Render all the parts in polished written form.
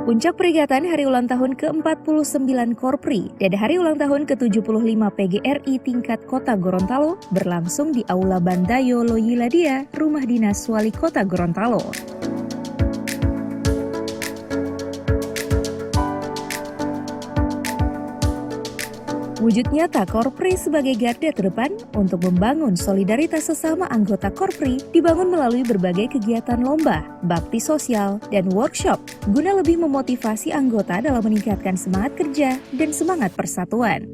Puncak peringatan Hari Ulang Tahun ke-49 Korpri dan Hari Ulang Tahun ke-75 PGRI tingkat Kota Gorontalo berlangsung di Aula Bantayo Loyiladia, Rumah Dinas Wali Kota Gorontalo. Wujud nyata Korpri sebagai garda terdepan untuk membangun solidaritas sesama anggota Korpri dibangun melalui berbagai kegiatan lomba, bakti sosial, dan workshop guna lebih memotivasi anggota dalam meningkatkan semangat kerja dan semangat persatuan.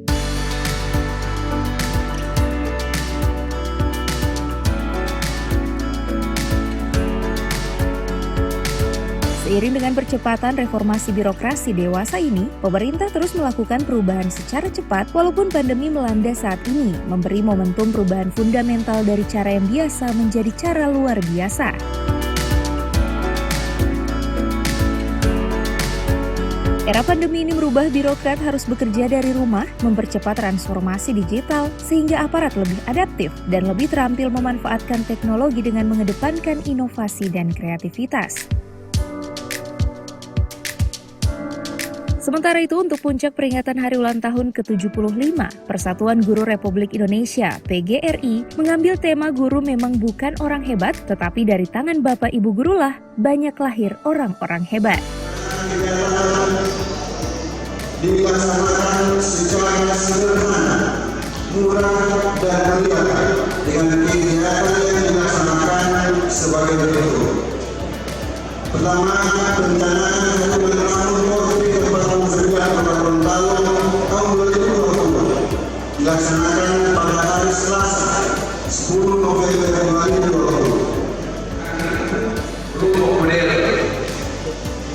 Seiring dengan percepatan reformasi birokrasi dewasa ini, pemerintah terus melakukan perubahan secara cepat walaupun pandemi melanda saat ini, memberi momentum perubahan fundamental dari cara yang biasa menjadi cara luar biasa. Era pandemi ini merubah birokrat harus bekerja dari rumah, mempercepat transformasi digital, sehingga aparat lebih adaptif dan lebih terampil memanfaatkan teknologi dengan mengedepankan inovasi dan kreativitas. Sementara itu, untuk puncak peringatan Hari Ulang Tahun ke-75, Persatuan Guru Republik Indonesia (PGRI) mengambil tema guru memang bukan orang hebat, tetapi dari tangan Bapak Ibu gurulah banyak lahir orang-orang hebat. Dilaksanakan secara sederhana, murah dan meriah dengan kegiatan yang dilaksanakan sebagai berikut. Pertama, perencanaan Hari Ulang Tahun Korpri ke-49 Kota Gorontalo tahun 2020 dilaksanakan pada hari Selasa 10 November 2020. Rule model,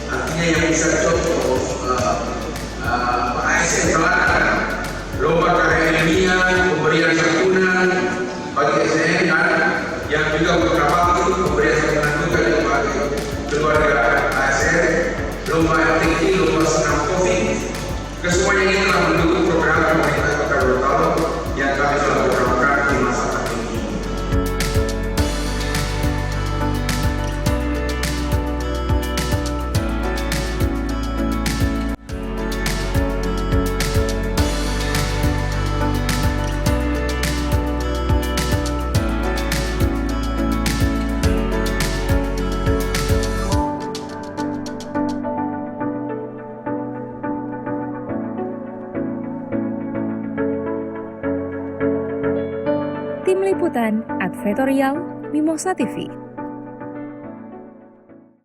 artinya yang bisa contoh ASN teladan, lomba karya ilmiah, pemberian santunan bagi SN yang juga berbakti pemberian santunan juga bagi keluarga ASN, lomba tinggi, lomba senam COVID, kesemuanya ini telah mendukung program pemerintah Kota Gorontalo yang kami telah programkan di masa pandemi. Tim Liputan, Advertorial, Mimosa TV.